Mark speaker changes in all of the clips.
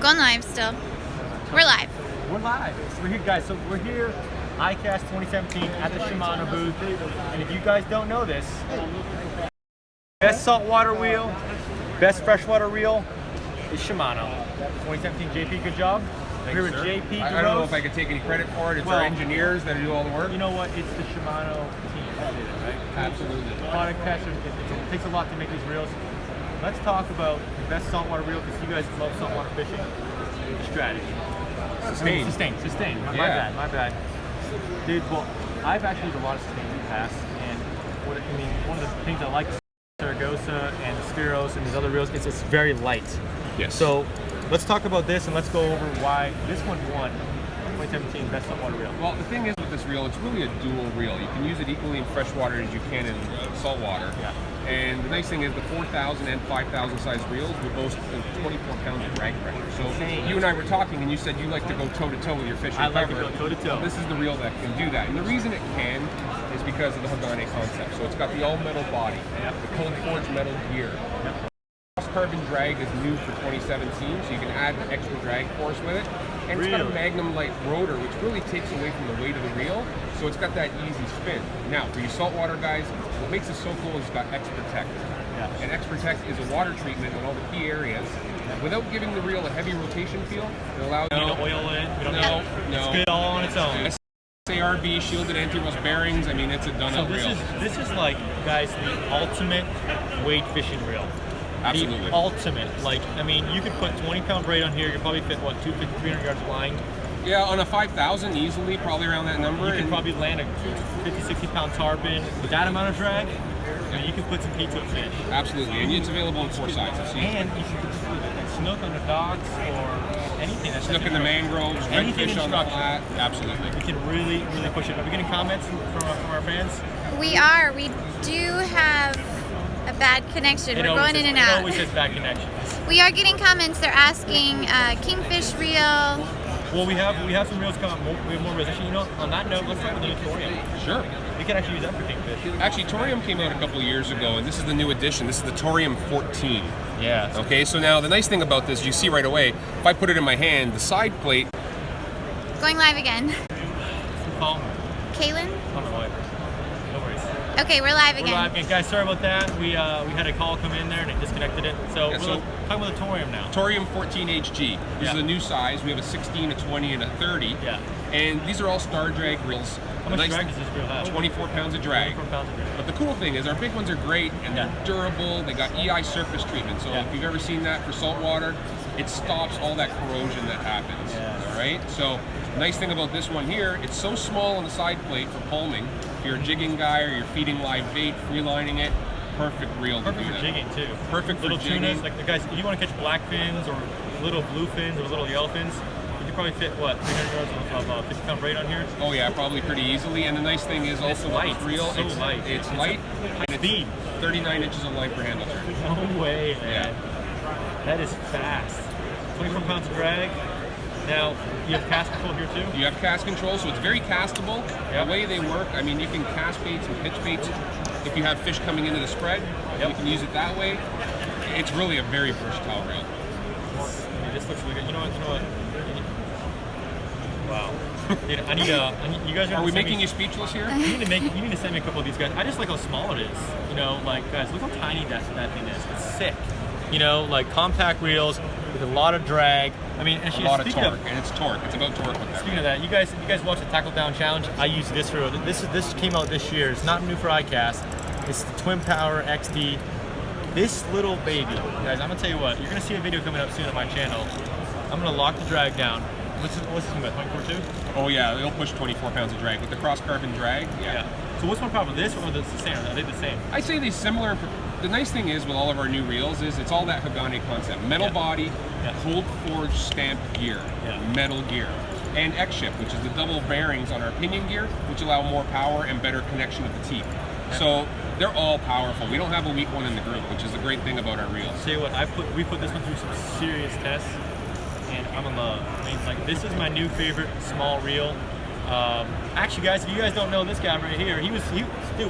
Speaker 1: Going live still. We're live.
Speaker 2: We're live. We're here, guys. So we're here, ICAST 2017 at the Shimano booth. And if you guys don't know this, best saltwater reel, best freshwater reel is Shimano. 2017 JP, good job.
Speaker 3: Thanks,
Speaker 2: We're with
Speaker 3: sir.
Speaker 2: JP.
Speaker 3: I don't know if I could take any credit for it. It's our engineers that do all the work.
Speaker 2: You know what? It's the Shimano team that did it, right?
Speaker 3: Absolutely.
Speaker 2: Product tester. It takes a lot to make these reels. Let's talk about the best saltwater reel because you guys love saltwater fishing. Strategy. Sustain. My bad. Dude, well, I've actually used a lot of sustain in the past, and one of the things I like Zaragoza and Spiros and these other reels is it's very light.
Speaker 3: Yes.
Speaker 2: So let's talk about this and let's go over why this one won 2017 best saltwater reel.
Speaker 3: Well, the thing is with this reel, it's really a dual reel. You can use it equally in freshwater as you can in saltwater.
Speaker 2: Yeah.
Speaker 3: And the nice thing is the 4,000 and 5,000 size reels will boast 24 pounds of drag pressure. So you and I were talking and you said you like to go toe-to-toe with your fish.
Speaker 2: I like to go toe-to-toe.
Speaker 3: This is the reel that can do that. And the reason it can is because of the Hagane concept. So it's got the all-metal body, the cold forged metal gear. Carbon drag is new for 2017, so you can add extra drag force with it. And it's got a Magnum light rotor, which really takes away from the weight of the reel, so it's got that easy spin. Now, for you saltwater guys, what makes it so cool is it's got X-Protect. And X-Protect is a water treatment on all the key areas. Without giving the reel a heavy rotation feel, it allows you to
Speaker 2: oil it.
Speaker 3: No.
Speaker 2: It's good all on its own.
Speaker 3: SARB shielded anti-rust bearings. I mean, it's a done-up reel.
Speaker 2: This is like, guys, the ultimate wade fishing reel.
Speaker 3: Absolutely.
Speaker 2: The ultimate. Like, I mean, you could put 20-pound braid on here. You could probably fit, what, 250, 300 yards of line?
Speaker 3: Yeah, on a 5,000 easily, probably around that number.
Speaker 2: You could probably land a 50, 60-pound tarpon with that amount of drag. I mean, you could put some heat to a fish.
Speaker 3: Absolutely, and it's available in 4 sizes. So
Speaker 2: and you can snook on the docks or anything.
Speaker 3: Snook in the mangroves, redfish on the flat. Absolutely.
Speaker 2: We can really, really push it. Are we getting comments from our fans?
Speaker 1: We are. We do have a bad connection. We're going in and out.
Speaker 2: It always says bad connections.
Speaker 1: We are getting comments. They're asking Kingfish reel.
Speaker 2: Well, we have some reels coming. We have more reels. Actually, you know, on that note, let's talk about the new Torium.
Speaker 3: Sure.
Speaker 2: We can actually use that for Kingfish.
Speaker 3: Actually, Torium came out a couple of years ago, and this is the new edition. This is the Torium 14.
Speaker 2: Yeah.
Speaker 3: Okay, so now the nice thing about this, you see right away, if I put it in my hand, the side plate.
Speaker 1: Going live again.
Speaker 2: Call.
Speaker 1: Kaylin?
Speaker 2: Oh, no worries.
Speaker 1: Okay, we're live again.
Speaker 2: We're live again. Guys, sorry about that. We had a call come in there and it disconnected it. So we're talking about the Torium now.
Speaker 3: Torium 14 HG. This is a new size. We have a 16, a 20, and a 30.
Speaker 2: Yeah.
Speaker 3: And these are all star drag reels.
Speaker 2: How much drag does this reel have?
Speaker 3: 24 pounds of drag.
Speaker 2: 24 pounds of drag.
Speaker 3: But the cool thing is our big ones are great and they're durable. They got EI surface treatment. So if you've ever seen that for saltwater, it stops all that corrosion that happens. All right. So nice thing about this one here, it's so small on the side plate for palming. If you're a jigging guy or you're feeding live bait, freelining it, perfect reel to do that.
Speaker 2: Perfect for jigging too.
Speaker 3: Perfect
Speaker 2: little
Speaker 3: for jigging.
Speaker 2: tunas, like the guys, if you want to catch black fins or little blue fins or little yellow fins, you could probably fit what 300 yards of 50-pound braid on here.
Speaker 3: Oh yeah, probably pretty easily. And the nice thing is also
Speaker 2: light.
Speaker 3: with this reel,
Speaker 2: It's so light.
Speaker 3: It's light.
Speaker 2: High speed.
Speaker 3: 39 inches of line per handle turn.
Speaker 2: No way, man.
Speaker 3: Yeah.
Speaker 2: That is fast. 24 pounds of drag. Now, you have cast control here too?
Speaker 3: You have cast control, so it's very castable. The way they work, I mean, you can cast baits and pitch baits if you have fish coming into the spread. You can use it that way. It's really a very versatile reel.
Speaker 2: This looks really good. You know what? Wow. Dude, I need you guys
Speaker 3: are we making you speechless here?
Speaker 2: You need to send me a couple of these guys. I just like how small it is. You know, like guys, look how tiny that thing is. It's sick. You know, like compact reels with a lot of drag. I mean, and
Speaker 3: a lot of torque, and it's torque. It's about torque with that.
Speaker 2: Speaking of that, you guys watch the Tackle Down Challenge. I use this reel. This came out this year. It's not new for ICAST. It's the Twin Power XD. This little baby, guys. I'm gonna tell you what. You're gonna see a video coming up soon on my channel. I'm gonna lock the drag down. What's this about 24.2?
Speaker 3: Oh yeah, it'll push 24 pounds of drag with the cross carbon drag. Yeah.
Speaker 2: So what's my problem with this or the same? Are they the same?
Speaker 3: I say they're similar. The nice thing is with all of our new reels is it's all that Hagane concept. Metal body, cold forged stamped gear, metal gear. And X-Ship, which is the double bearings on our pinion gear, which allow more power and better connection of the teeth. So they're all powerful. We don't have a weak one in the group, which is the great thing about our reels.
Speaker 2: Tell you what, we put this one through some serious tests, and I'm in love. I mean, like, this is my new favorite small reel. Actually, guys, if you guys don't know this guy right here, dude,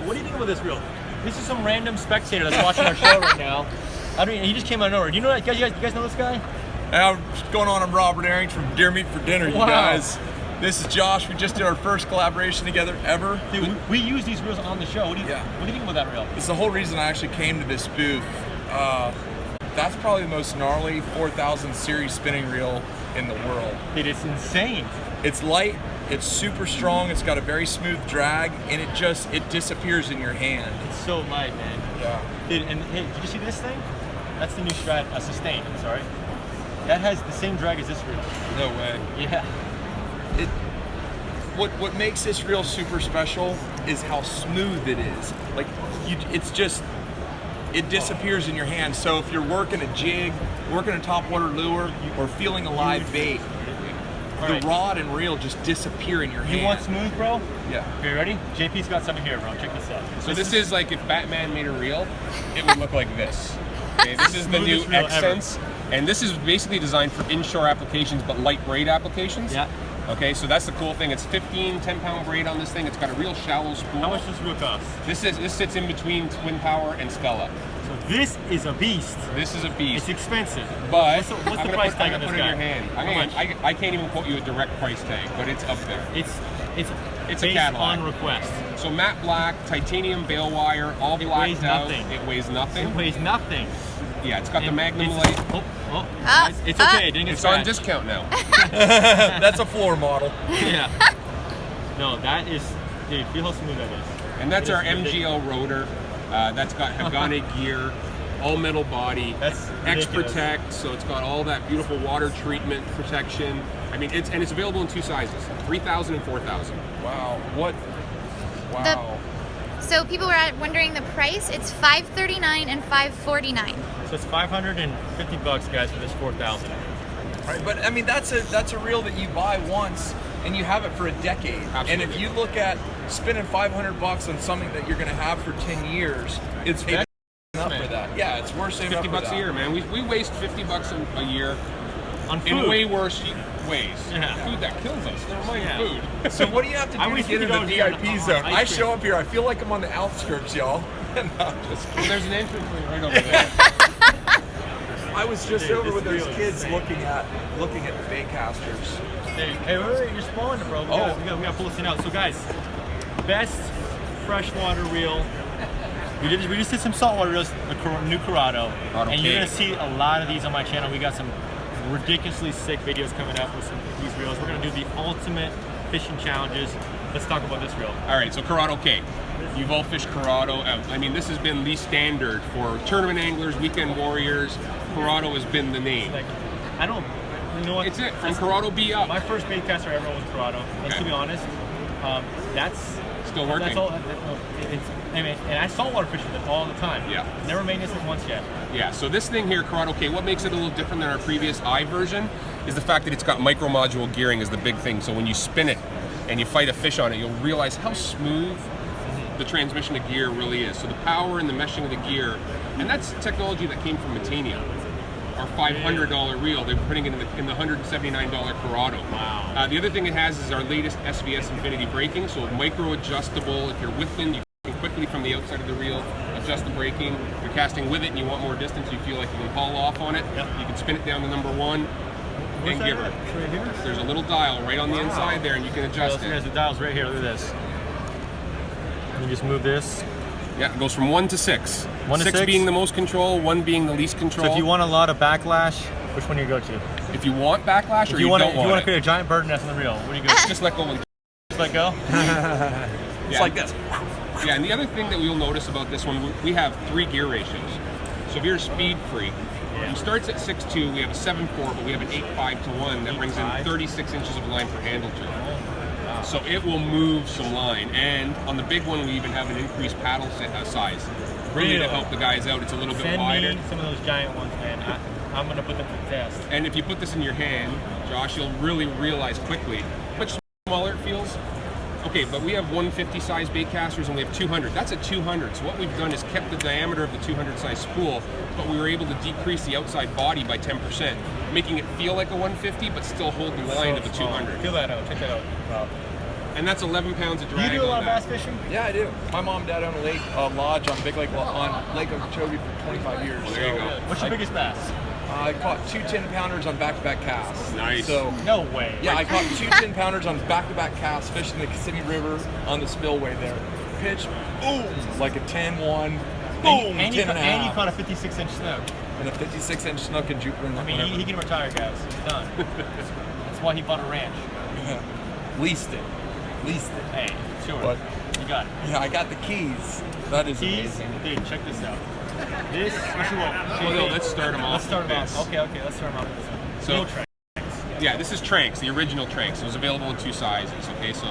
Speaker 2: what do you think about this reel? This is some random spectator that's watching our show right now. I mean, he just came out of nowhere. Do you know that? You guys know this guy?
Speaker 4: Hey, what's going on? I'm Robert Arrington from Deer Meat for Dinner, you guys. This is Josh. We just did our first collaboration together ever.
Speaker 2: Dude, we use these reels on the show. What do you think about that reel?
Speaker 4: It's the whole reason I actually came to this booth. That's probably the most gnarly 4000 series spinning reel in the world.
Speaker 2: Dude, it's insane.
Speaker 4: It's light, it's super strong, it's got a very smooth drag, and it disappears in your hand.
Speaker 2: It's so light, man.
Speaker 4: Yeah.
Speaker 2: Dude, and hey, did you see this thing? That's the new Sustain, I'm sorry. That has the same drag as this reel.
Speaker 4: No way.
Speaker 2: Yeah.
Speaker 4: What makes this reel super special is how smooth it is. Like, it disappears in your hand. So if you're working a jig, working a topwater lure, or feeling a live bait, the rod and reel just disappear in your hand.
Speaker 2: You want smooth, bro?
Speaker 4: Yeah.
Speaker 2: Okay, ready? JP's got something here, bro. Check this out.
Speaker 3: So this is like if Batman made a reel, it would look like this. Okay, this is the new X-Sense, and this is basically designed for inshore applications, but light braid applications.
Speaker 2: Yeah.
Speaker 3: Okay, so that's the cool thing. It's 10-pound braid on this thing. It's got a real shallow spool.
Speaker 2: How much does this reel cost?
Speaker 3: This sits in between Twin Power and Stella.
Speaker 2: So this is a beast.
Speaker 3: This is a beast.
Speaker 2: It's expensive.
Speaker 3: But
Speaker 2: what's the price tag on this guy?
Speaker 3: Put it in your hand. I can't even quote you a direct price tag, but it's up there.
Speaker 2: It's
Speaker 3: a
Speaker 2: based
Speaker 3: Cadillac.
Speaker 2: on request.
Speaker 3: So matte black, titanium bale wire, all blacked out.
Speaker 2: Nothing.
Speaker 3: It weighs nothing.
Speaker 2: It weighs nothing.
Speaker 3: Yeah, it's got the Magnum light.
Speaker 2: It's okay. It didn't get
Speaker 3: It's
Speaker 2: scratched.
Speaker 3: on discount now.
Speaker 4: That's a floor model.
Speaker 2: Yeah. No, that is, dude, feel how smooth that is.
Speaker 3: And that's our MGL rotor. That's got Hagane gear, all metal body.
Speaker 2: That's
Speaker 3: X-Protect, so it's got all that beautiful water treatment protection. I mean, it's available in two sizes, 3,000 and 4,000.
Speaker 4: Wow. Wow.
Speaker 1: So people were wondering the price. It's $539 and $549.
Speaker 2: So it's $550, guys, for this 4,000.
Speaker 4: Right, but I mean that's a reel that you buy once and you have it for a decade.
Speaker 3: Absolutely.
Speaker 4: And if you look at spending $500 on something that you're going to have for 10 years, it's up for that. Yeah, it's worth saving up for
Speaker 3: $50 a year, man. We waste $50 a year
Speaker 2: on food.
Speaker 3: In way worse ways.
Speaker 2: Yeah.
Speaker 3: Food that kills us. Never mind food.
Speaker 4: So what do you have to do to get in the VIP zone? I show up here, I feel like I'm on the outskirts, y'all. And I'm just
Speaker 3: kidding. There's an entrance right over there.
Speaker 4: I was just over with those kids looking at the bait casters.
Speaker 2: Hey, wait, you're spawning, bro. We gotta pull this thing out. So guys, best freshwater reel. We just did some saltwater reels, the new Corrado, and you're gonna see a lot of these on my channel. We got some ridiculously sick videos coming up with these reels. We're gonna do the ultimate fishing challenges. Let's talk about this reel.
Speaker 3: All right, so Corrado King. You've all fished Corrado. I mean, this has been the standard for tournament anglers, weekend warriors. Corrado has been the name.
Speaker 2: Like, I don't, you know what?
Speaker 3: It's it, from Corrado B up.
Speaker 2: My first bait caster ever was Corrado. And to be honest, that's
Speaker 3: still working.
Speaker 2: That's all. And I saltwater fish with it all the time.
Speaker 3: Yeah.
Speaker 2: Never made this once yet.
Speaker 3: Yeah, so this thing here, Corrado King, what makes it a little different than our previous I version is the fact that it's got micro module gearing is the big thing. So when you spin it and you fight a fish on it, you'll realize how smooth the transmission of gear really is. So the power and the meshing of the gear, and that's technology that came from Matania. Our $500 reel, they're putting it in the $179 Corrado.
Speaker 2: Wow.
Speaker 3: The other thing it has is our latest Sbs Infinity Braking, so micro adjustable. If you're with wind, you can quickly from the outside of the reel adjust the braking. If you're casting with it and you want more distance, you feel like you can haul off on it. Yep. You can spin it down to number 1 and give her.
Speaker 2: Right here?
Speaker 3: There's a little dial right on the inside there, and you can adjust it.
Speaker 2: The dial's right here. Look at this. You just move this.
Speaker 3: Yeah, it goes from 1 to 6.
Speaker 2: 1 to 6
Speaker 3: being the most control, 1 being the least control.
Speaker 2: So if you want a lot of backlash, which one do you go to?
Speaker 3: If you want backlash, or
Speaker 2: if you want
Speaker 3: to
Speaker 2: create a giant bird nest on the reel, what do you go to?
Speaker 3: Just let go.
Speaker 2: Just let go?
Speaker 4: It's like this.
Speaker 3: Yeah, and the other thing that you'll notice about this one, we have 3 gear ratios. So if you're a speed freak, it starts at 6.2, we have a 7.4, but we have an 8.5 to 1 that brings in 36 inches of line per handle to it. So it will move some line, and on the big one we even have an increased paddle size, really to help the guys out. It's a little bit wider.
Speaker 2: Send me some of those giant ones, man. I'm gonna put them to the test.
Speaker 3: And if you put this in your hand, Josh, you'll really realize quickly how much smaller it feels. Okay, but we have 150 size bait casters and we have 200. That's a 200. So what we've done is kept the diameter of the 200 size spool, but we were able to decrease the outside body by 10%, making it feel like a 150, but still hold the line of a 200.
Speaker 2: Feel that out. Check that out. Wow.
Speaker 3: And that's 11 pounds of drag.
Speaker 2: You do a lot of
Speaker 3: that.
Speaker 2: bass fishing?
Speaker 4: Yeah, I do. My mom and dad own a lake lodge on Big Lake on Lake Okeechobee for 25 years.
Speaker 3: Well, there you go.
Speaker 2: What's your biggest bass?
Speaker 4: I caught 2 10-pounders on back-to-back casts.
Speaker 3: Nice.
Speaker 4: So
Speaker 2: No way.
Speaker 4: yeah, I caught 2 10-pounders on back-to-back casts fishing the Kissimmee River on the spillway there. Pitch, boom, like a 10-1, boom,
Speaker 2: and
Speaker 4: 10 and a
Speaker 2: you
Speaker 4: half.
Speaker 2: caught a 56-inch snook.
Speaker 4: And a 56-inch snook in Jupiter.
Speaker 2: I mean, he can retire, guys. He's done. That's why he bought a ranch.
Speaker 4: Leased it.
Speaker 2: Hey, sure.
Speaker 4: But-
Speaker 2: You got it.
Speaker 4: Yeah, I got the keys. That is
Speaker 2: Keys,
Speaker 4: amazing.
Speaker 2: dude, check this out. This,
Speaker 3: Let's start them off.
Speaker 2: Let's start
Speaker 3: with
Speaker 2: them
Speaker 3: this.
Speaker 2: off. Okay, let's start them off with this one.
Speaker 3: So-
Speaker 2: Real track.
Speaker 3: Yeah, this is Tranks, the original Tranks. It was available in 2 sizes. Okay, so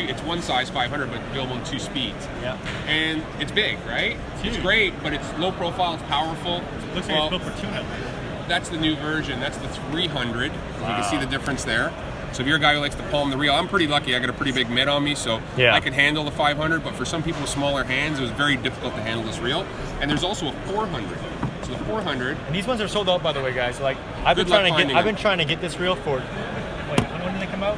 Speaker 3: it's one size 500, but available in 2 speeds.
Speaker 2: Yeah.
Speaker 3: And it's big, right? It's
Speaker 2: huge.
Speaker 3: great, but it's low profile. It's powerful.
Speaker 2: Looks like it's built for tuna.
Speaker 3: That's the new version. That's the 300. You can see the difference there. So if you're a guy who likes to palm the reel, I'm pretty lucky. I got a pretty big mitt on me, so
Speaker 2: Yeah.
Speaker 3: I could handle the 500. But for some people with smaller hands, it was very difficult to handle this reel. And there's also a 400. So the 400.
Speaker 2: And these ones are sold out, by the way, guys. Like I've been
Speaker 3: Good luck
Speaker 2: trying to
Speaker 3: finding
Speaker 2: I've
Speaker 3: them.
Speaker 2: been trying to get this reel for. Wait, when did they come out?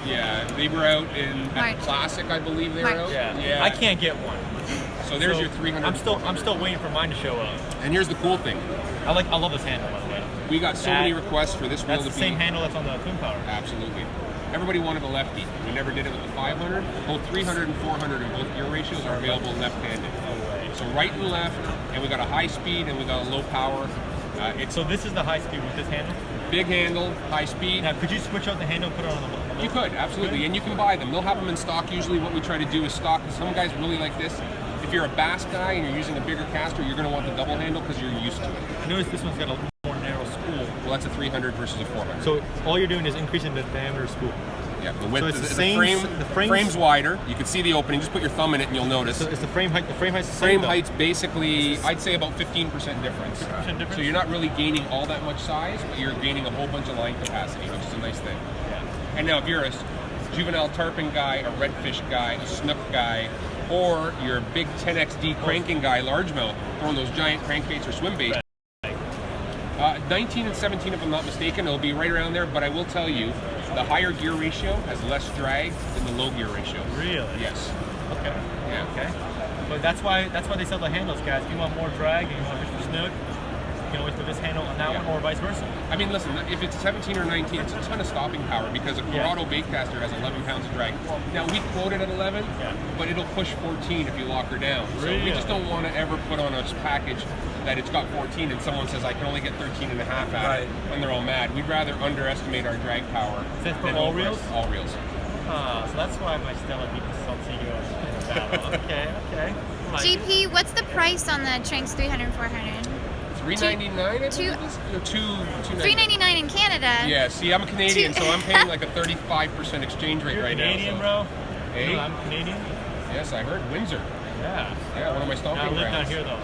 Speaker 3: Yeah, they were out at
Speaker 1: March.
Speaker 3: Classic, I believe they were
Speaker 1: March.
Speaker 3: out.
Speaker 2: Yeah. I can't get one.
Speaker 3: So there's
Speaker 2: So
Speaker 3: your 300.
Speaker 2: I'm still waiting for mine to show up.
Speaker 3: And here's the cool thing.
Speaker 2: I love this handle, by the way.
Speaker 3: We got so many requests for this reel
Speaker 2: That's
Speaker 3: to
Speaker 2: the
Speaker 3: be.
Speaker 2: same handle that's on the Twin Power.
Speaker 3: Absolutely. Everybody wanted a lefty. We never did it with the 500. Both 300 and 400 in both gear ratios are available left-handed. So right and left, and we got a high speed and we got a low power. It's
Speaker 2: So this is the high speed with this handle.
Speaker 3: big handle, high speed.
Speaker 2: Now, could you switch out the handle and put it on the?
Speaker 3: You could, absolutely, and you can buy them. They'll have them in stock. Usually what we try to do is stock. Some guys really like this. If you're a bass guy and you're using a bigger caster, you're going to want the double handle because you're used to it.
Speaker 2: I noticed this one's got a more narrow spool.
Speaker 3: Well, that's a 300 versus a 400.
Speaker 2: So all you're doing is increasing the diameter of spool.
Speaker 3: yeah, the width,
Speaker 2: so it's the
Speaker 3: the
Speaker 2: same-
Speaker 3: frame,
Speaker 2: the frame's-
Speaker 3: frame's wider. You can see the opening. Just put your thumb in it and you'll notice.
Speaker 2: So is the frame height? The frame height's the same.
Speaker 3: Frame
Speaker 2: though?
Speaker 3: height's basically, I'd say about 15% difference.
Speaker 2: 15% difference?
Speaker 3: So you're not really gaining all that much size, but you're gaining a whole bunch of line capacity, which is a nice thing.
Speaker 2: Yeah.
Speaker 3: And now if you're a juvenile tarpon guy, a redfish guy, a snook guy, or you're a big 10XD cranking guy, largemouth, throwing those giant crankbaits or swim baits, 19 and 17 if I'm not mistaken, it'll be right around there, but I will tell you, the higher gear ratio has less drag than the low gear ratio.
Speaker 2: Really?
Speaker 3: Yes.
Speaker 2: Okay.
Speaker 3: Yeah.
Speaker 2: Okay. But that's why they sell the handles, guys. If you want more drag and you want to fish for snook, you can always put this handle on that
Speaker 3: Yeah.
Speaker 2: one, or vice versa.
Speaker 3: I mean, listen, if it's 17 or 19, it's a ton of stopping power because a Corrado baitcaster has 11 pounds of drag. Now, we quote it at 11, but it'll push 14 if you lock her down. So we just don't want to ever put on a package that it's got 14 and someone says, I can only get 13 and a half out of it, and they're all mad. We'd rather underestimate our drag power.
Speaker 2: Is that for
Speaker 3: than
Speaker 2: all
Speaker 3: over-
Speaker 2: reels?
Speaker 3: All reels.
Speaker 2: So that's why my Stella beat the Saltwater in the battle. Okay. I like it.
Speaker 1: GP, what's the price on the Tranks 300 400?
Speaker 3: $3.99, I believe
Speaker 1: two-
Speaker 3: it is? No, $2.99.
Speaker 1: $3.99 in Canada.
Speaker 3: Yeah, see, I'm a Canadian,
Speaker 1: Two-
Speaker 3: so I'm paying like a 35% exchange rate
Speaker 2: You're
Speaker 3: right
Speaker 2: Canadian,
Speaker 3: now.
Speaker 2: bro.
Speaker 3: Hey.
Speaker 2: You know, I'm Canadian.
Speaker 3: Yes, I heard. Windsor.
Speaker 2: Yeah.
Speaker 3: Yeah, one of my
Speaker 2: Now,
Speaker 3: stomping
Speaker 2: I live down
Speaker 3: grounds.
Speaker 2: here though.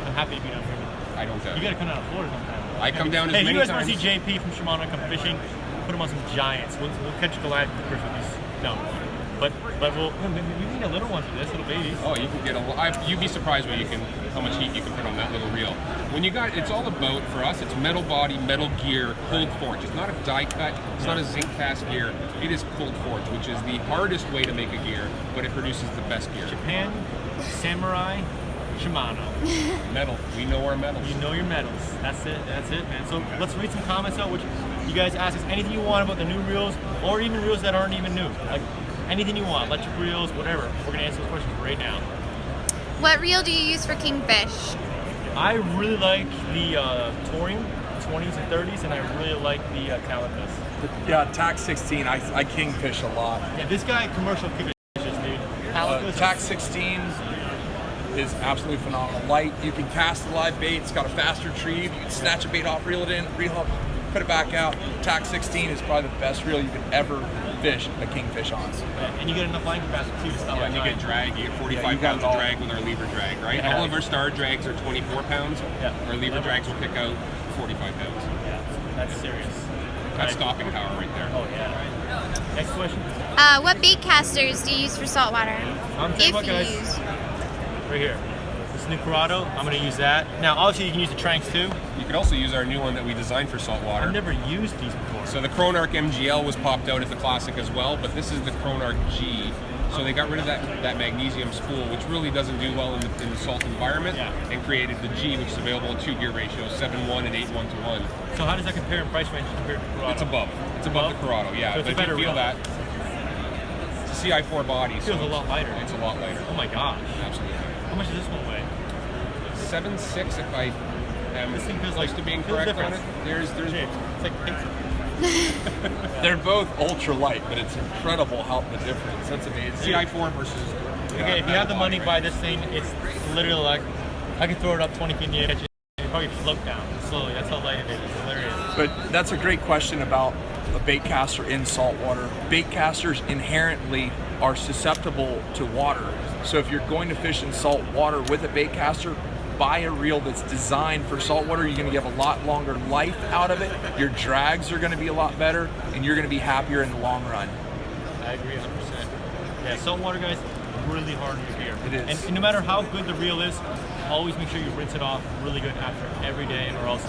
Speaker 2: I'm happy to be down here.
Speaker 3: I don't doubt
Speaker 2: You
Speaker 3: it.
Speaker 2: gotta come down to Florida sometime.
Speaker 3: I come down as
Speaker 2: Hey, if
Speaker 3: many
Speaker 2: you guys want to
Speaker 3: times.
Speaker 2: see JP from Shimano come fishing, put him on some giants. We'll catch a Goliath first with these. No. But we'll we need a little one for this, little babies.
Speaker 3: Oh, you can get a lot. You'd be surprised how much heat you can put on that little reel. When you got, it's all about, for us, it's metal body, metal gear, cold forge. It's not a die cut, it's not a zinc cast gear. It is cold forge, which is the hardest way to make a gear, but it produces the best gear.
Speaker 2: Japan, Samurai, Shimano.
Speaker 3: Metal. We know our metals.
Speaker 2: You know your metals. That's it, man. So let's read some comments out, which you guys ask us anything you want about the new reels, or even reels that aren't even new. Like anything you want, electric reels, whatever. We're gonna answer those questions right now.
Speaker 1: What reel do you use for kingfish?
Speaker 2: I really like the Torium 20s and 30s, and I really like the Calipus.
Speaker 4: Yeah, TAC 16, I kingfish a lot.
Speaker 2: Yeah, this guy commercial fishes, dude. Calipus.
Speaker 4: TAC 16 is absolutely phenomenal. Light, you can cast the live bait, it's got a fast retrieve, you can snatch a bait off, reel it in, reel up, put it back out. TAC 16 is probably the best reel you could ever fish a kingfish on.
Speaker 2: And you get enough line capacity too to stop
Speaker 3: Yeah,
Speaker 2: at
Speaker 3: and you
Speaker 2: nine.
Speaker 3: get drag. You get 45
Speaker 4: Yeah, you got
Speaker 3: pounds
Speaker 4: it
Speaker 3: of
Speaker 4: all.
Speaker 3: drag with our lever drag, right?
Speaker 2: Yeah.
Speaker 3: All of our star drags are 24 pounds.
Speaker 2: Yeah.
Speaker 3: Our lever drags will pick out 45 pounds.
Speaker 2: Yeah, that's serious.
Speaker 3: That's
Speaker 2: Right.
Speaker 3: stopping power right there.
Speaker 2: Oh yeah. Next question.
Speaker 1: What bait casters do you use for saltwater?
Speaker 2: I'm
Speaker 1: If
Speaker 2: saying what,
Speaker 1: you
Speaker 2: guys?
Speaker 1: use.
Speaker 2: Right here. This new Corrado. I'm gonna use that. Now, obviously, you can use the Tranks too.
Speaker 3: You could also use our new one that we designed for saltwater.
Speaker 2: I've never used these before.
Speaker 3: So the Chronarch MGL was popped out at the Classic as well, but this is the Chronarch G. So they got rid of that magnesium spool, which really doesn't do well in the salt environment, and created the G, which is available in 2 gear ratios, 7:1 and 8:1:1.
Speaker 2: So how does that compare in price range compared to Corrado?
Speaker 3: It's above. It's above the Corrado, yeah.
Speaker 2: So
Speaker 3: but if you feel that, it's a CI4 body.
Speaker 2: It feels a lot lighter.
Speaker 3: It's a lot lighter.
Speaker 2: Oh my gosh.
Speaker 3: Absolutely.
Speaker 2: How much does this one weigh?
Speaker 3: 7.6 if I am
Speaker 2: This thing feels
Speaker 3: close
Speaker 2: like
Speaker 3: to being correct on it. There's
Speaker 2: It's like pizza.
Speaker 4: They're both ultra light, but it's incredible how the difference. That's amazing.
Speaker 3: CI4 versus.
Speaker 2: Okay, if you have the money, buy this thing. It's literally like I can throw it up 20 feet in the air, catch it, and probably float down slowly. That's how light it is. It's hilarious.
Speaker 4: But that's a great question about a bait caster in saltwater. Bait casters inherently are susceptible to water. So if you're going to fish in salt water with a bait caster, buy a reel that's designed for saltwater. You're going to get a lot longer life out of it. Your drags are going to be a lot better, and you're going to be happier in the long run.
Speaker 2: I agree 100%. Yeah, saltwater, guys, really hard on your gear.
Speaker 4: It is.
Speaker 2: And no matter how good the reel is, always make sure you rinse it off really good after every day, or else,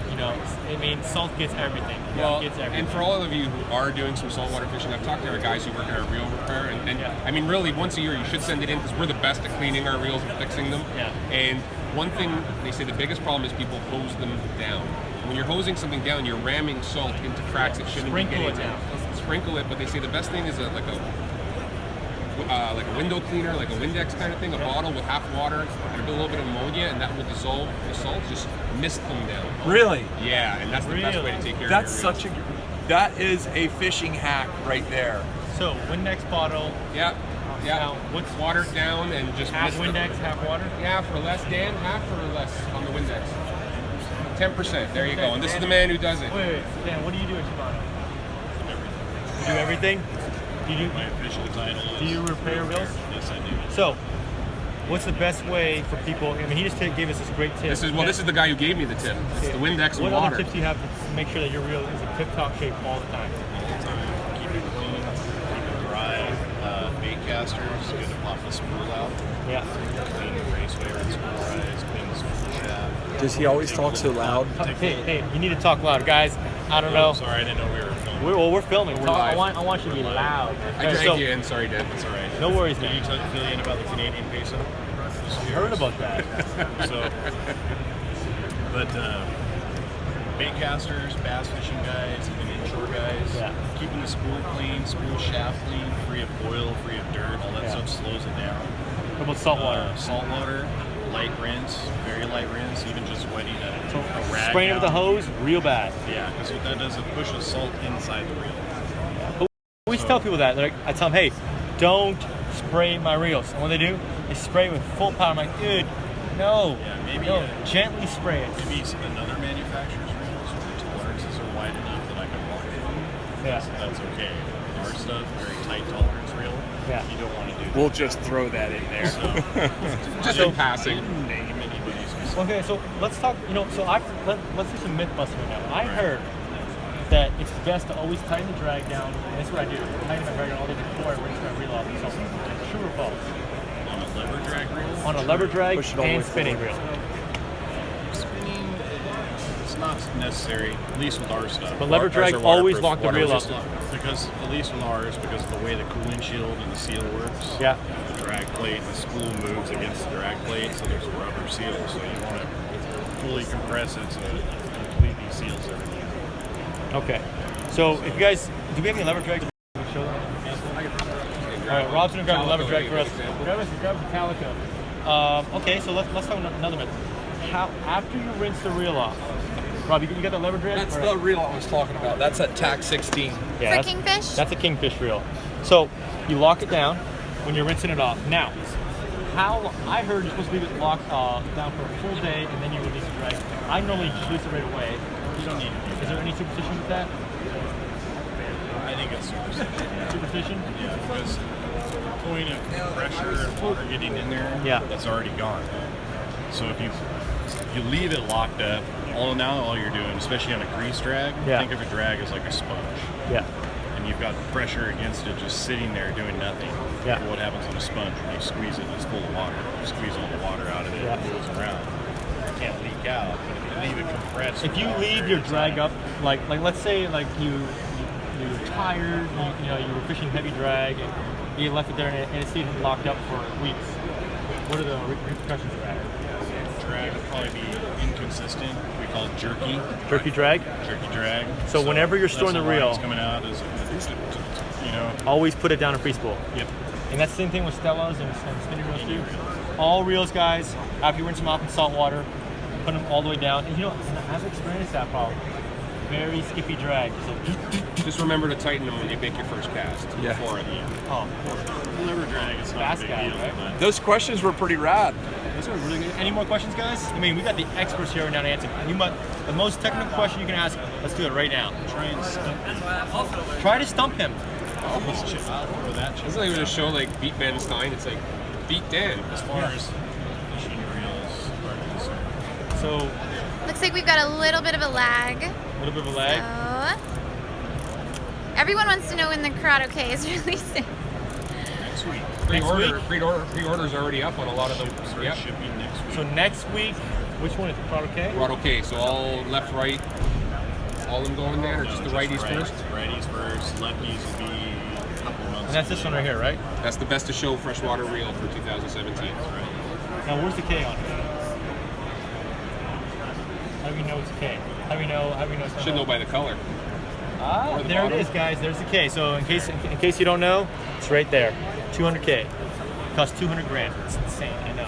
Speaker 2: you know, I mean, salt gets everything.
Speaker 3: Well,
Speaker 2: It gets everything.
Speaker 3: and for all of you who are doing some saltwater fishing, I've talked to our guys who work at our reel repair, and I mean, really, once a year you should send it in because we're the best at cleaning our reels and fixing them.
Speaker 2: Yeah.
Speaker 3: And one thing they say the biggest problem is people hose them down. When you're hosing something down, you're ramming salt into cracks it shouldn't
Speaker 2: Sprinkle
Speaker 3: be
Speaker 2: it
Speaker 3: getting
Speaker 2: down.
Speaker 3: in. Sprinkle it, but they say the best thing is like a window cleaner, like a Windex kind of thing, a bottle with half water and a little bit of ammonia, and that will dissolve the salt. Just mist them down.
Speaker 4: Really?
Speaker 3: Yeah, and that's the best way to take care
Speaker 4: That's
Speaker 3: of your
Speaker 4: such that is a fishing hack right there.
Speaker 2: So, Windex bottle.
Speaker 3: Yeah.
Speaker 2: Now, what's
Speaker 3: water it down and just
Speaker 2: half
Speaker 3: mist it.
Speaker 2: Windex, half water?
Speaker 3: Yeah, for less, Dan, half or less on the Windex. 10%. There you go. And this is the man who does it.
Speaker 2: Wait, Dan, what do you do at Shimano? You do everything?
Speaker 5: My official title is...
Speaker 2: Do you repair reels?
Speaker 5: Yes, I do.
Speaker 2: So, what's the best way for people? I mean, he just gave us this great tip.
Speaker 3: This is the guy who gave me the tip. It's the Windex and
Speaker 2: what
Speaker 3: water.
Speaker 2: other tips do you have to make sure that your reel is in tip-top shape all the time?
Speaker 5: All the time. Keep it clean, keep it dry. Bait casters, good to pop the spool out.
Speaker 2: Yeah.
Speaker 5: Clean the raceway or the spool rise, clean the spool shaft.
Speaker 4: Does he always talk so loud?
Speaker 2: Hey, you need to talk loud, guys. I don't know.
Speaker 5: Sorry, I didn't know we were filming.
Speaker 2: We're filming.
Speaker 3: We're
Speaker 2: I
Speaker 3: live.
Speaker 2: want you to be loud.
Speaker 3: I dragged you in. Sorry, Dad.
Speaker 5: That's all right.
Speaker 2: No worries,
Speaker 5: Did
Speaker 2: man.
Speaker 5: you fill you in about the Canadian peso?
Speaker 2: I heard about that.
Speaker 5: So, but bait casters, bass fishing guys, even inshore guys, keeping the spool clean, spool shaft clean, free of oil, free of dirt, all that stuff slows it down.
Speaker 2: What about saltwater?
Speaker 5: Saltwater, light rinse, very light rinse, even just wetting a rag
Speaker 2: Spraying it with the
Speaker 5: down.
Speaker 2: hose, real bad.
Speaker 5: Yeah, because what that does, it pushes salt inside the reel.
Speaker 2: I always tell people that. I tell them, hey, don't spray my reels. And what they do is spray with full power. I'm like, dude, no.
Speaker 5: Yeah, maybe
Speaker 2: gently spray it.
Speaker 5: maybe another manufacturer's reels where the tolerances are wide enough that I can walk through.
Speaker 2: Yeah.
Speaker 5: That's okay. Our stuff, very tight tolerance reel.
Speaker 2: Yeah.
Speaker 5: You don't want to do that.
Speaker 4: We'll just throw that in there.
Speaker 3: Just in passing.
Speaker 5: Name anybody's.
Speaker 2: Okay, so let's talk. Let's do some myth busting right now. I heard that it's best to always tighten the drag down. And that's what I do. Tighten my drag down all the way before I rinse my reel off. So, true or false?
Speaker 5: On a lever drag reel?
Speaker 2: On a lever drag
Speaker 4: Push it all the way
Speaker 2: and spinning reel.
Speaker 5: Spinning, it's not necessary, at least with our stuff.
Speaker 2: But lever
Speaker 5: Ours
Speaker 2: drag
Speaker 5: are
Speaker 2: always
Speaker 5: waterproof.
Speaker 2: lock the reel up.
Speaker 5: Because, at least with ours, because of the way the cooling shield and the seal works.
Speaker 2: Yeah.
Speaker 5: The drag plate, the spool moves against the drag plate, so there's a rubber seal. So you want to fully compress it so it completely seals everything.
Speaker 2: Okay. So if you guys, do we have any lever drags? Show them. All right, Rob's gonna grab the lever drag for us. Grab the calico. Okay, so let's talk another minute. How after you rinse the reel off, Rob, you got the lever drag?
Speaker 4: That's the reel I was talking about. That's at TAC 16.
Speaker 1: For kingfish?
Speaker 2: That's a kingfish reel. So you lock it down when you're rinsing it off. Now, I heard you're supposed to leave it locked down for a full day and then you release the drag. I normally release it right away.
Speaker 5: You don't need to do
Speaker 2: Is there any superstition with that?
Speaker 5: I think it's superstition.
Speaker 2: Superstition?
Speaker 5: Yeah, because the point of pressure and water getting in there, that's already gone. So if you leave it locked up, all you're doing, especially on a grease drag, think of a drag as like a sponge.
Speaker 2: Yeah.
Speaker 5: And you've got pressure against it just sitting there doing nothing.
Speaker 2: Yeah.
Speaker 5: What happens on a sponge when you squeeze it, it's full of water. You squeeze all the water out of it, it moves around. It can't leak out. But if you leave it compressed,
Speaker 2: if you leave your drag up, like let's say like you're tired, you were fishing heavy drag, and You left it there and it stayed locked up for weeks. What are the repercussions of that?
Speaker 5: Drag will probably be inconsistent. We call it jerky.
Speaker 2: Jerky drag?
Speaker 5: Jerky drag.
Speaker 2: So whenever you're storing the reel,
Speaker 5: coming out is, you know.
Speaker 2: always put it down in free spool.
Speaker 5: Yep.
Speaker 2: And that's the same thing with Stellas and spinning reels too. All reels, guys, after you rinse them off in salt water, put them all the way down. And you know, I've experienced that problem. Very skippy drag. So
Speaker 3: Just remember to tighten them when you make your first cast.
Speaker 4: Yeah.
Speaker 3: Before the end.
Speaker 2: oh, of course.
Speaker 5: Liver drag is not
Speaker 2: Fast
Speaker 5: a big
Speaker 2: guy,
Speaker 5: deal.
Speaker 2: right?
Speaker 5: But
Speaker 4: Those questions were pretty rad.
Speaker 2: Those are really good. Any more questions, guys? I mean, we got the experts here right now to answer. The most technical question you can ask, let's do it right now.
Speaker 5: try and stump it.
Speaker 2: Try to stump him.
Speaker 5: Let's chip out for that chip.
Speaker 3: It's not even a show like Beat Ben Stein. It's like Beat Dan.
Speaker 5: As far as fishing reels are concerned.
Speaker 2: So,
Speaker 1: Looks like we've got a little bit of a lag.
Speaker 2: a little bit of a lag.
Speaker 1: So, everyone wants to know when the Corrado K is releasing.
Speaker 5: Next week.
Speaker 3: Pre-orders already up on a lot of them.
Speaker 5: Start
Speaker 3: Yep.
Speaker 5: shipping next week.
Speaker 2: So next week, which one is it? Corrado K?
Speaker 3: Corrado K. So all left, right, all of them going there, or just the righties first?
Speaker 5: Righties first. Lefties will be a couple months.
Speaker 2: And that's this one right here, right?
Speaker 3: That's the best to show freshwater reel for 2017.
Speaker 2: Now, where's the K on it? How do we know it's a K? How do we know it's
Speaker 3: Should know by the color.
Speaker 2: Ah,
Speaker 3: Or the
Speaker 2: there it
Speaker 3: bottom.
Speaker 2: is, guys. There's the K. So in case you don't know, it's right there. 200K. Costs 200 grand. It's insane. I know.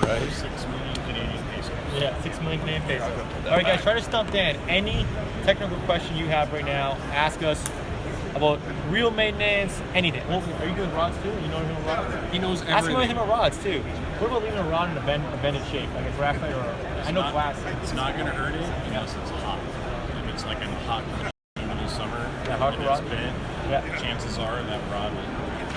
Speaker 4: Right.
Speaker 5: 6 million Canadian pesos.
Speaker 2: Yeah, 6 million Canadian pesos. All right, guys, try to stump Dan. Any technical question you have right now, ask us about reel maintenance, anything. Well, are you doing rods too? You know anything about rods?
Speaker 3: He knows
Speaker 2: Ask him
Speaker 3: everything.
Speaker 2: anything about rods too. What about leaving a rod in a bended shape, like a graphite or I know glass?
Speaker 5: It's not going to hurt it unless it's hot. If it's like a hot, middle summer,
Speaker 2: Yeah, hot
Speaker 5: and
Speaker 2: rod.
Speaker 5: it's bent,
Speaker 2: Yeah.
Speaker 5: chances are that rod will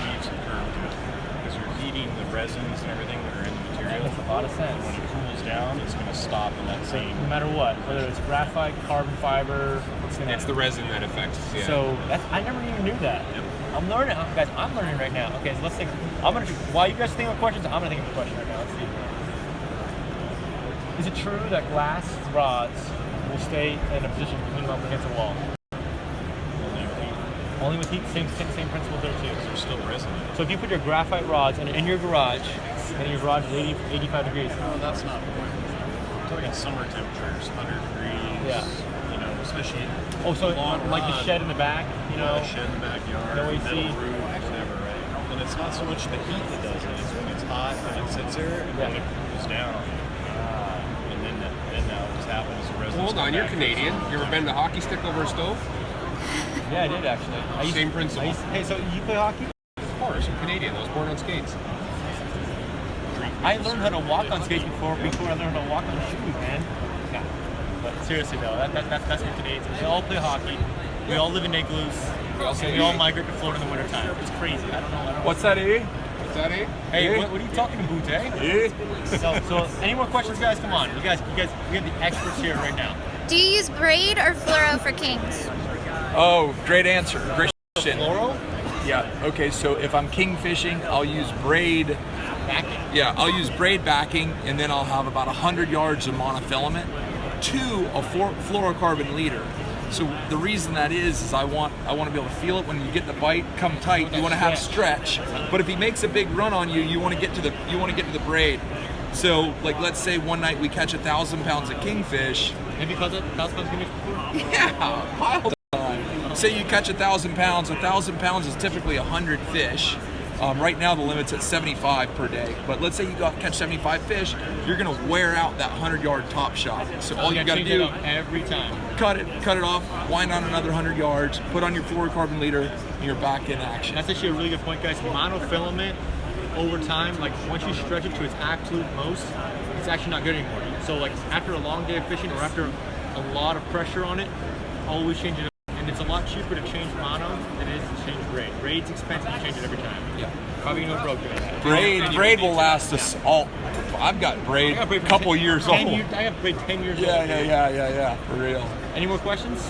Speaker 5: need some curve to it. Because you're heating the resins and everything that are in the material.
Speaker 2: That makes a lot of sense.
Speaker 5: When it cools down, it's going to stop in that same.
Speaker 2: No matter what, whether it's graphite, carbon fiber,
Speaker 3: It's the resin that affects. Yeah.
Speaker 2: So I never even knew that.
Speaker 5: Yep.
Speaker 2: I'm learning, guys. I'm learning right now. Okay, so let's think. While you guys think of questions, I'm gonna think of a question right now. Let's see. Is it true that glass rods will stay in a position to clean them up against a wall? Only with heat. Same principle there too.
Speaker 5: There's still resin in it.
Speaker 2: So if you put your graphite rods in your garage, and your garage is 85 degrees.
Speaker 5: No, that's not important. I'm talking summer temperatures, 100 degrees.
Speaker 2: Yeah.
Speaker 5: You know, especially.
Speaker 2: Oh, so
Speaker 5: long
Speaker 2: like the
Speaker 5: rod.
Speaker 2: shed in the back, you know?
Speaker 5: Yeah, shed in the backyard,
Speaker 2: No AC.
Speaker 5: metal roof, whatever, right? And it's not so much the heat that does it; it's when it's hot and it sits there, and when it cools down, and then that just happens. The resin.
Speaker 3: Hold on, you're Canadian. You ever bend a hockey stick over a stove?
Speaker 2: Yeah, I did actually.
Speaker 3: Same principle.
Speaker 2: Hey, so you play hockey?
Speaker 3: Of course, I'm Canadian. I was born on skates.
Speaker 2: I learned how to walk on skates before I learned how to walk on shoes, man. Yeah. But seriously though, that's what Canadians. We all play hockey. We all live in igloos. We all migrate to Florida in the wintertime. It's crazy. I don't know.
Speaker 4: What's that, E?
Speaker 3: What's that, eh?
Speaker 2: Hey, what are you talking about, eh? So, any more questions, guys? Come on, you guys, we have the experts here right now.
Speaker 1: Do you use braid or fluoro for kings?
Speaker 4: Oh, great answer. Great question.
Speaker 2: Floral
Speaker 4: Yeah. Okay. So if I'm king fishing, I'll use braid.
Speaker 2: backing.
Speaker 4: Yeah, I'll use braid backing, and then I'll have about 100 yards of monofilament to a fluorocarbon leader. So the reason that is I want to be able to feel it when you get the bite, come tight. You want to have stretch, but if he makes a big run on you, you want to get to the braid. So like let's say one night we catch 1,000 pounds of kingfish.
Speaker 2: Maybe because that's what's going to
Speaker 4: Yeah, pile on. Say you catch 1,000 pounds. 1,000 pounds is typically 100 fish. Right now the limit's at 75 per day, but let's say you catch 75 fish, you're gonna wear out that 100-yard top shot. So all you gotta do,
Speaker 2: every time.
Speaker 4: cut it off, wind on another 100 yards, put on your fluorocarbon leader, and you're back in action.
Speaker 2: That's actually a really good point, guys. Monofilament, over time, like once you stretch it to its absolute most, it's actually not good anymore. So like after a long day of fishing or after a lot of pressure on it, always change it. And it's a lot cheaper to change mono than it is to change braid. Braid's expensive to change it every time.
Speaker 4: Yeah.
Speaker 2: Probably no broke doing that.
Speaker 4: Braid will last us all. I've got braid a couple years old.
Speaker 2: I have braid 10 years old.
Speaker 4: Yeah, for real.
Speaker 2: Any more questions?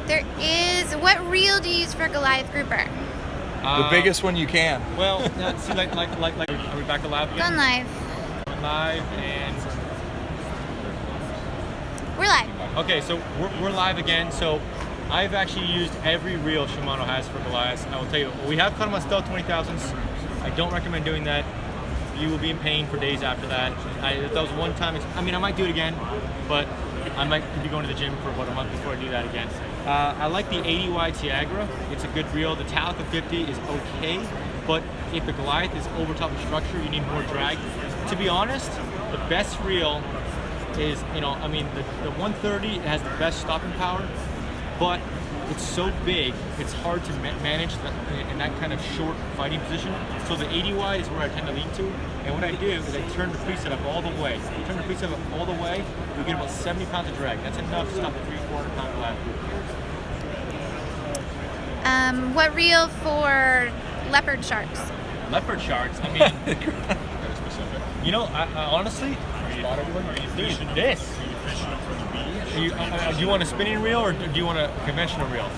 Speaker 1: There is. What reel do you use for Goliath grouper?
Speaker 4: The biggest one you can.
Speaker 2: Well, see, like, are we back to live again?
Speaker 1: Gone live.
Speaker 2: Live and
Speaker 1: We're live.
Speaker 2: Okay, so we're live again. So I've actually used every reel Shimano has for Goliath. I will tell you, we have caught them on Stealth 20,000s. I don't recommend doing that. You will be in pain for days after that. That was one time. I mean, I might do it again, but I might be going to the gym for about a month before I do that again. I like the 80 wide Tiagra. It's a good reel. The Talica 50 is okay, but if the Goliath is over top of structure, you need more drag. To be honest, the best reel is, I mean, the 130 has the best stopping power, but it's so big, it's hard to manage in that kind of short fighting position. So the 80 wide is where I tend to lean to. And what I do is I turn the preset up all the way. You turn the preset up all the way, you get about 70 pounds of drag. That's enough to stop a 300-400 pound Goliath.
Speaker 1: What reel for leopard sharks?
Speaker 2: Leopard sharks, I mean,
Speaker 5: Very specific.
Speaker 2: I honestly,
Speaker 5: Are you fishing them?
Speaker 2: this.
Speaker 5: Are you fishing them for the beach?
Speaker 2: Do you want a spinning reel or do you want a conventional reel?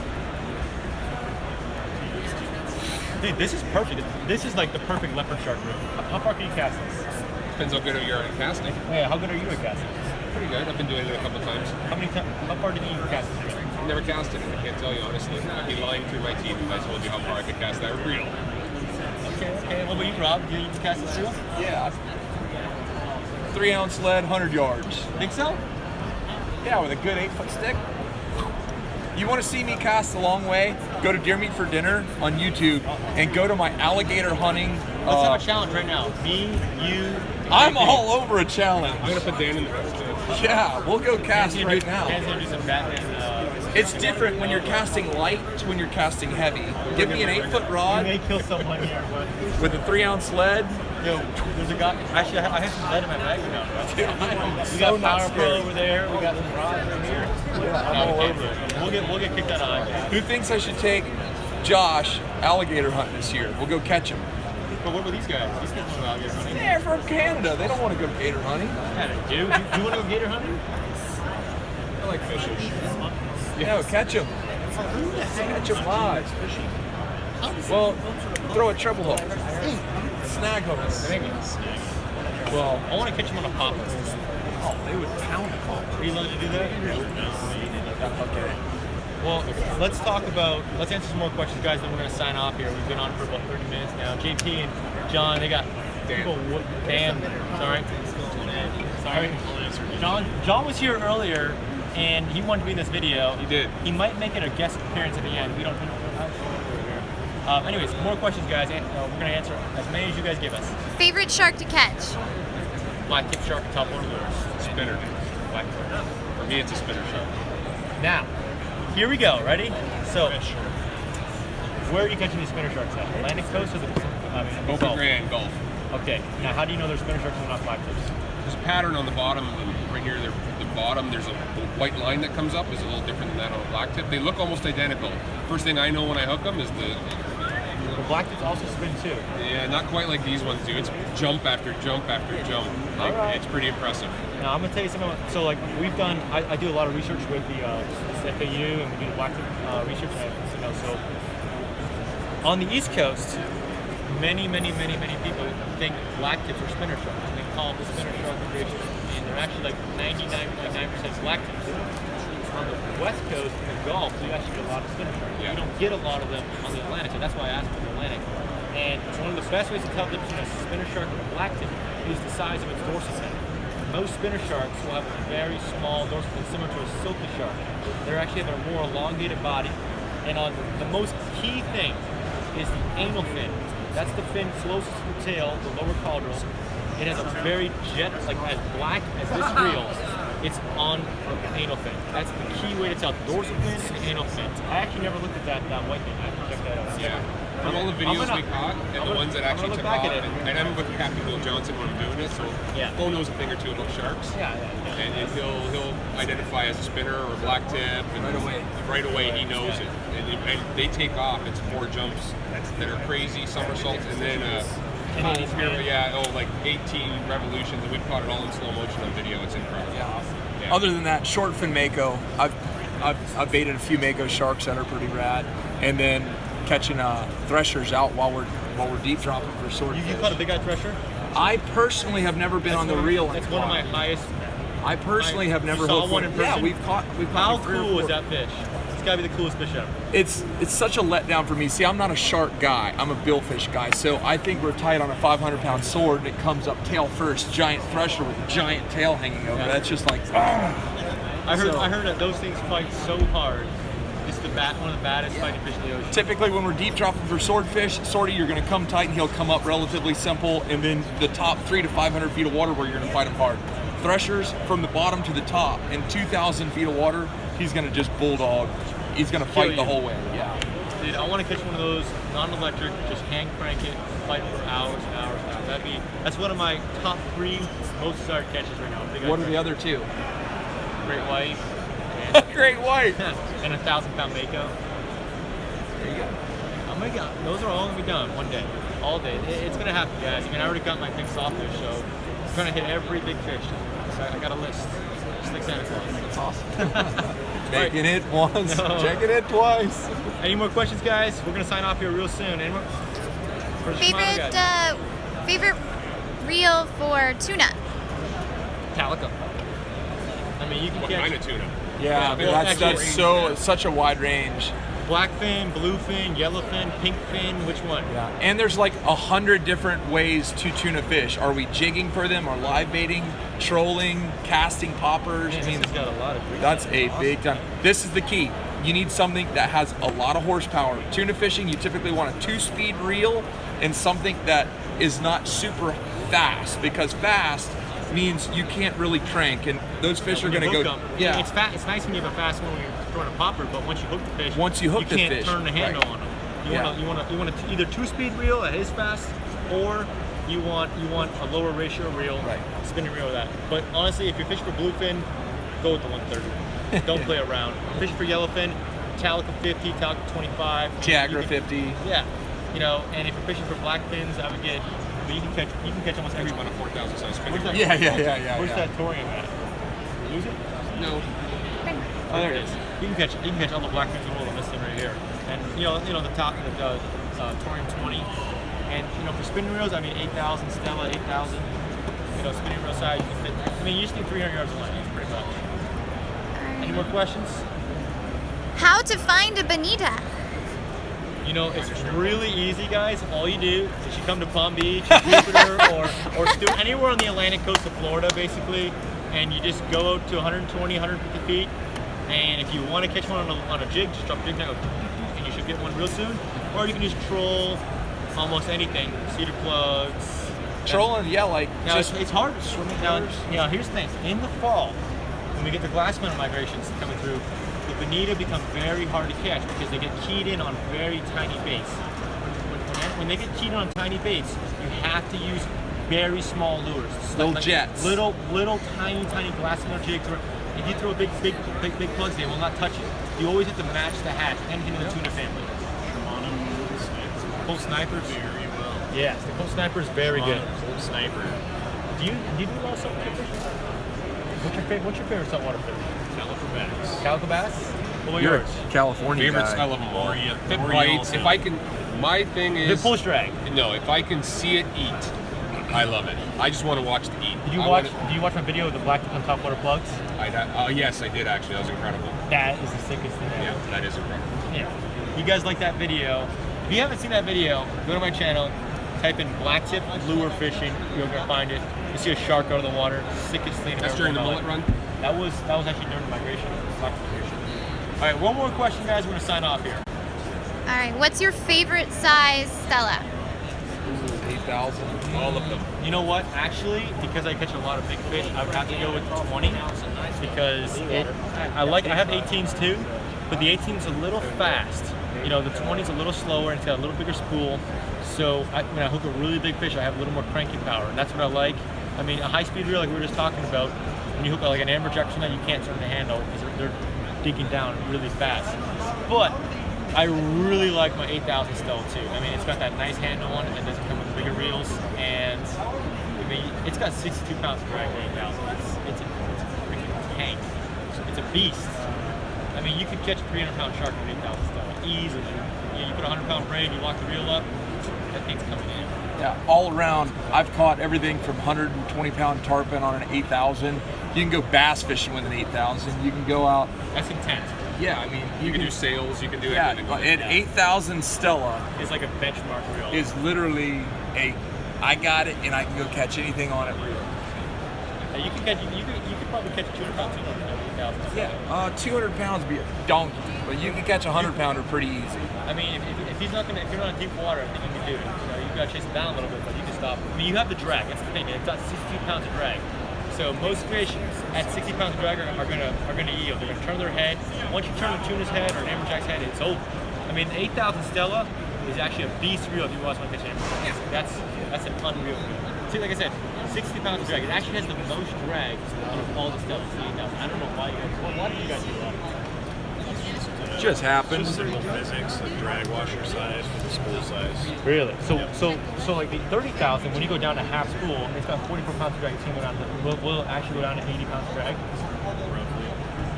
Speaker 2: Dude, this is perfect. This is like the perfect leopard shark reel. How far can you cast this?
Speaker 3: Depends how good you are at casting.
Speaker 2: Yeah, how good are you at casting?
Speaker 3: Pretty good. I've been doing it a couple times.
Speaker 2: How far did you cast this?
Speaker 3: I've never casted it. I can't tell you honestly. I'd be lying through my teeth if I told you how far I could cast that reel.
Speaker 2: Okay. What about you, Rob? Do you cast this reel?
Speaker 4: Yeah. 3-ounce lead, 100 yards.
Speaker 2: Think so?
Speaker 4: Yeah, with a good 8-foot stick. You want to see me cast a long way? Go to Deer Meat for Dinner on YouTube and go to my alligator hunting.
Speaker 2: Let's have a challenge right now. Me, you.
Speaker 4: I'm all over a challenge.
Speaker 3: I'm gonna put Dan in the first too.
Speaker 4: Yeah, we'll go cast right now.
Speaker 2: Dan's gonna do some Batman.
Speaker 4: It's different when you're casting light to when you're casting heavy. Give me an 8-foot
Speaker 2: You
Speaker 4: rod
Speaker 2: may kill someone here, but
Speaker 4: with a 3-ounce lead.
Speaker 2: yo, there's a guy. Actually, I have some lead in my bag now, bro. We got power pro over there. We got some rods right here.
Speaker 4: I'm all over it.
Speaker 2: We'll get kicked out of ICAST.
Speaker 4: Who thinks I should take Josh alligator hunting this year? We'll go catch him.
Speaker 2: But what about these guys? These guys don't go out gator hunting.
Speaker 4: They're from Canada. They don't want to go gator hunting.
Speaker 2: Yeah, they do. Do you want to go gator hunting?
Speaker 3: I like fishing.
Speaker 4: Yeah, catch him. Catch him live. Well, throw a treble hook. Snag hook.
Speaker 2: Well, I want to catch them on a popper. Oh, they would pound a popper. Are you allowed to do that? Okay. Well, let's answer some more questions, guys, then we're going to sign off here. We've been on for about 30 minutes now. JP and John, they got people. Dan, sorry. John was here earlier, and he wanted to be in this video.
Speaker 3: He did.
Speaker 2: He might make it a guest appearance at the end. We don't know. Anyways, more questions, guys. We're going to answer as many as you guys give us.
Speaker 1: Favorite shark to catch?
Speaker 2: BlacktipH shark, top one of yours.
Speaker 3: Spinner. For me, it's a spinner shark.
Speaker 2: Now, here we go. Ready? So, where are you catching these spinner sharks at? Atlantic coast or the
Speaker 3: Open
Speaker 2: Gulf?
Speaker 3: Grand Gulf.
Speaker 2: Okay. Now, how do you know they're spinner sharks and not blacktips?
Speaker 3: There's a pattern on the bottom, right here. The bottom, there's a white line that comes up. Is a little different than that on a blacktip. They look almost identical. First thing I know when I hook them is the
Speaker 2: blacktips also spin too.
Speaker 3: Yeah, not quite like these ones do. It's jump after jump after jump. Like,
Speaker 2: right.
Speaker 3: It's pretty impressive.
Speaker 2: Now I'm gonna tell you something. So like we've done, I do a lot of research with the FAU and we do the blacktip research. So on the East Coast, many people think blacktips are spinner sharks. And they call them the spinner shark of the ocean, and they're actually like 99.9% blacktips. On the West Coast in the Gulf, we actually get a lot of spinner sharks.
Speaker 3: Yeah.
Speaker 2: We don't get a lot of them on the Atlantic, so that's why I asked for the Atlantic. And one of the best ways to tell the difference between a spinner shark and a blacktip is the size of its dorsal fin. Most spinner sharks will have a very small dorsal fin, similar to a silky shark. They actually have a more elongated body. And on the most key thing is the anal fin. That's the fin closest to the tail, the lower caudal. It has a very jet, like as black as this reel. It's on the anal fin. That's the key way to tell the dorsal fin and the anal fin. I actually never looked at that white thing. I have to check that out.
Speaker 3: Yeah. From all the videos we caught and the ones that actually took off, and I'm with Captain Will Johnson when I'm doing it, so Bo knows a thing or two about sharks.
Speaker 2: Yeah.
Speaker 3: And he'll identify as a spinner or a blacktip, and right away he knows it. And they take off. It's 4 jumps that are crazy somersaults, and then like 18 revolutions, and we've caught it all in slow motion on video. It's incredible. Yeah.
Speaker 4: Other than that, short fin mako, I've baited a few mako sharks that are pretty rad, and then catching threshers out while we're deep dropping for swordfish.
Speaker 2: You caught a big eye thresher?
Speaker 4: I personally have never been on the reel.
Speaker 2: That's one of my highest
Speaker 4: I personally have never
Speaker 2: saw
Speaker 4: hooked
Speaker 2: one in person?
Speaker 4: Yeah, we've caught
Speaker 2: How
Speaker 4: like 3 or
Speaker 2: cool
Speaker 4: 4.
Speaker 2: is that fish? It's gotta be the coolest fish ever.
Speaker 4: It's such a letdown for me. See, I'm not a shark guy. I'm a billfish guy. So I think we're tight on a 500-pound sword, and it comes up tail first, giant thresher with a giant tail hanging over.
Speaker 2: Yeah.
Speaker 4: That's just like.
Speaker 2: I heard that those things fight so hard. It's one of the baddest fighting fish in the ocean.
Speaker 4: Typically, when we're deep dropping for swordfish, sorty, you're going to come tight and he'll come up relatively simple, and then the top 300 to 500 feet of water where you're going to fight him hard. Threshers from the bottom to the top in 2,000 feet of water, he's going to just bulldog. He's going to fight
Speaker 2: you.
Speaker 4: the whole way. Yeah.
Speaker 2: Dude, I want to catch one of those non-electric, just hand crank it, fight for hours and hours and hours. That's one of my top 3 most desired catches right now.
Speaker 4: What are the other 2?
Speaker 2: Great white.
Speaker 4: Great white.
Speaker 2: And a 1,000-pound mako.
Speaker 4: There you go.
Speaker 2: Oh my God, those are all gonna be done one day, all day. It's gonna happen, guys. I mean, I already got my big sawfish, so I'm trying to hit every big fish. So I got a list, just like Santa Claus. That's awesome.
Speaker 4: Making it once,
Speaker 2: No.
Speaker 4: checking it twice.
Speaker 2: Any more questions, guys? We're gonna sign off here real soon. Any more? For the Shimano guys?
Speaker 1: Favorite reel for tuna?
Speaker 2: Calico. I mean, you can
Speaker 3: What
Speaker 2: catch
Speaker 3: kind of tuna?
Speaker 4: Yeah,
Speaker 2: well,
Speaker 4: that's
Speaker 2: actually,
Speaker 4: such a wide range.
Speaker 2: blackfin, bluefin, yellowfin, pinkfin. Which one?
Speaker 4: Yeah, and there's like 100 different ways to tuna fish. Are we jigging for them, or live baiting, trolling, casting poppers?
Speaker 2: Man,
Speaker 4: I mean,
Speaker 2: this has got a lot of.
Speaker 4: that's a big time. This is the key. You need something that has a lot of horsepower. Tuna fishing, you typically want a 2-speed reel and something that is not super fast, because fast means you can't really crank, and those fish are going to go.
Speaker 2: Yeah, it's fast. It's nice when you have a fast one when you're throwing a popper, but once you hook the fish, you can't turn the handle
Speaker 4: right.
Speaker 2: on them. You want to either 2-speed reel that is fast, or you want a lower ratio reel,
Speaker 4: Right.
Speaker 2: spinning reel with that. But honestly, if you're fishing for bluefin, go with the 130. Don't play around. Fishing for yellowfin, Calico 50, Calico 25,
Speaker 4: Tiagra 50.
Speaker 2: Yeah, and if you're fishing for blackfins, I would get. But you can catch almost every one.
Speaker 3: On a 4,000 size spinning.
Speaker 2: Where's that?
Speaker 4: Yeah.
Speaker 2: Where's that thorium at? Lose it?
Speaker 3: No.
Speaker 2: Oh, there it is. You can catch all the blackfins in the world on this thing right here. And the top of the thorium 20. And for spinning reels, I mean 8,000 Stella, 8,000. Spinning reel size. You just need 300 yards of line, pretty much. Any more questions?
Speaker 1: How to find a bonita?
Speaker 2: It's really easy, guys. All you do is you come to Palm Beach, or Jupiter, or anywhere on the Atlantic coast of Florida, basically, and you just go out to 120, 150 feet. And if you want to catch one on a jig, just drop a jig down, and you should get one real soon. Or you can just troll almost anything, cedar plugs.
Speaker 4: Trolling, like
Speaker 2: Now,
Speaker 4: just
Speaker 2: it's hard. Now, here's the thing. In the fall, when we get the glassman migrations coming through, the bonita become very hard to catch because they get keyed in on very tiny baits. When they get keyed on tiny baits, you have to use very small lures.
Speaker 4: Little jets.
Speaker 2: Little tiny glassman jigs. If you throw a big plugs, they will not touch it. You always have to match the hatch, anything in the tuna family.
Speaker 5: Shimano
Speaker 2: Cold snipers.
Speaker 5: very well.
Speaker 2: Yes, the cold sniper is very good.
Speaker 5: Cold sniper.
Speaker 2: Do you do a lot of saltwater fishing? What's your favorite saltwater fish?
Speaker 5: Calico bass.
Speaker 2: Calico bass? What
Speaker 4: you're
Speaker 2: yours?
Speaker 4: a California
Speaker 3: Favorites,
Speaker 4: guy.
Speaker 3: I love them all.
Speaker 5: Oreo-
Speaker 3: If it
Speaker 5: Oreo
Speaker 3: bites,
Speaker 5: also.
Speaker 3: if I can, my thing
Speaker 2: The
Speaker 3: is,
Speaker 2: push drag.
Speaker 3: no, if I can see it eat, I love it. I just want to watch it eat.
Speaker 2: Did you watch my video of the BlacktipH on topwater plugs?
Speaker 3: Yes, I did actually. That was incredible.
Speaker 2: That is the sickest thing ever.
Speaker 3: Yeah, that is incredible.
Speaker 2: Yeah. You guys like that video? If you haven't seen that video, go to my channel, type in blacktip lure fishing, you're gonna find it. You see a shark out of the water, sickest thing.
Speaker 3: That's
Speaker 2: I've
Speaker 3: during the
Speaker 2: ever
Speaker 3: mullet
Speaker 2: done.
Speaker 3: run.
Speaker 2: That was actually during the migration. All right, one more question, guys. We're gonna sign off here.
Speaker 1: All right, what's your favorite size Stella?
Speaker 4: 8,000.
Speaker 3: All of them.
Speaker 2: You know what? Actually, because I catch a lot of big fish, I would have to go with the 20 because I have 18s too, but the 18's a little fast. The 20's a little slower and it's got a little bigger spool. So when I hook a really big fish, I have a little more cranking power, and that's what I like. I mean, a high-speed reel like we were just talking about, when you hook like an amber Jackson that you can't turn the handle because they're digging down really fast. But I really like my 8,000 Stella too. I mean, it's got that nice handle on it and doesn't come with bigger reels, and I mean, it's got 62 pounds of drag to 8,000. It's a freaking tank. It's a beast. I mean, you could catch a 300-pound shark with 8,000 Stella easily. You put a 100-pound braid, you lock the reel up, that thing's coming in.
Speaker 4: Yeah, all around, I've caught everything from 120-pound tarpon on an 8,000 You can go bass fishing with an 8,000. You can go out.
Speaker 2: That's intense.
Speaker 4: Yeah, I mean,
Speaker 3: You can do sails. You can do
Speaker 4: Yeah,
Speaker 3: everything.
Speaker 4: an 8,000 Stella
Speaker 2: It's like a benchmark reel.
Speaker 4: is literally I got it and I can go catch anything on it reel.
Speaker 2: You can catch. You could probably catch a 200-pound tuna on an 8,000.
Speaker 4: Yeah, 200 pounds be a donkey, but you can catch a 100-pounder pretty easy.
Speaker 2: I mean, if he's not gonna, if you're not in deep water, I think you can do it. You know, you gotta chase him down a little bit, but you can stop. I mean, you have the drag. That's the thing. It's got 62 pounds of drag. So most fish at 60 pounds of drag are gonna yield. They're gonna turn their head. Once you turn the tuna's head or an amberjack's head, it's over. I mean, the 8,000 Stella is actually a beast reel if you want to catch an amberjack. That's an unreal reel. See, like I said, 60 pounds of drag. It actually has the most drag out of all the Stellas. I don't know why you guys. Well, why did you guys do that?
Speaker 4: It just happens.
Speaker 5: Just simple physics, the drag washer size for the spool size.
Speaker 2: Really? So like the 30,000, when you go down to half spool, it's got 44 pounds of drag. It's gonna go down to, will actually go down to 80 pounds of drag.
Speaker 5: Roughly.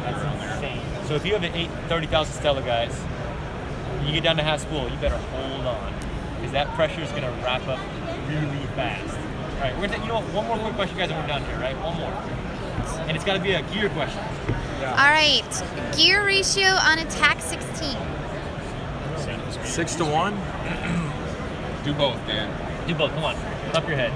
Speaker 2: That's insane. So if you have an 30,000 Stella, guys, you get down to half spool, you better hold on, because that pressure is gonna wrap up really fast. All right, we're gonna take, you know what, one more quick question, guys, and we're done here, right? One more. And it's gotta be a gear question.
Speaker 1: All right, gear ratio on a TAC 16.
Speaker 4: 6 to 1.
Speaker 3: Do both, Dan.
Speaker 2: Do both, come on, top your head.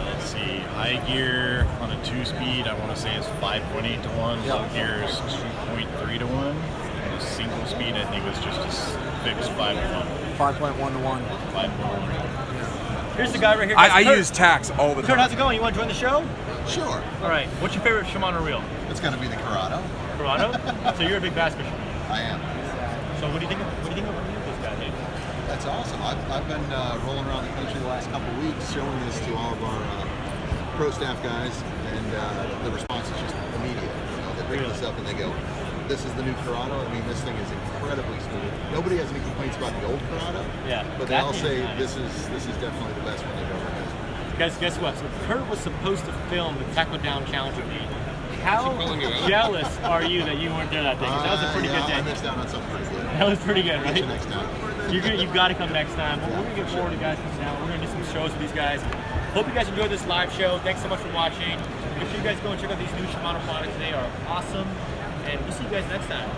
Speaker 5: Let's see. High gear on a 2-speed, I want to say is 5.8 to 1. Low gear is 2.3 to 1. And a single speed, I think, was just a fixed 5 to 1.
Speaker 6: 5.1 to 1.
Speaker 5: 5.1.
Speaker 2: Here's the guy right here.
Speaker 4: I
Speaker 2: Kurt.
Speaker 4: use tax all the
Speaker 2: Kurt,
Speaker 4: time.
Speaker 2: how's it going? You wanna join the show?
Speaker 6: Sure.
Speaker 2: All right, what's your favorite Shimano reel?
Speaker 6: It's going to be the Corrado.
Speaker 2: Corrado? So you're a big bass fisherman.
Speaker 6: I am.
Speaker 2: So what do you think of this guy, dude?
Speaker 6: That's awesome. I've been rolling around the country the last couple of weeks showing this to all of our pro staff guys, and the response is just immediate. You know, they pick this up and they go, this is the new Corrado. I mean, this thing is incredibly smooth. Nobody has any complaints about the old Corrado, but they all say this is definitely the best one they've ever had.
Speaker 2: Guys, what? So Kurt was supposed to film the Tackle Down Challenge with me. How jealous are you that you weren't there that day? 'Cause that was a pretty good day.
Speaker 6: I missed out on something pretty good.
Speaker 2: That was pretty good,
Speaker 6: Get
Speaker 2: right?
Speaker 6: you next time.
Speaker 2: You've got to come next time. But we're going to get forward to guys coming down. We're going to do some shows with these guys. Hope you guys enjoyed this live show. Thanks so much for watching. Make sure you guys go and check out these new Shimano products. They are awesome. And we'll see you guys next time.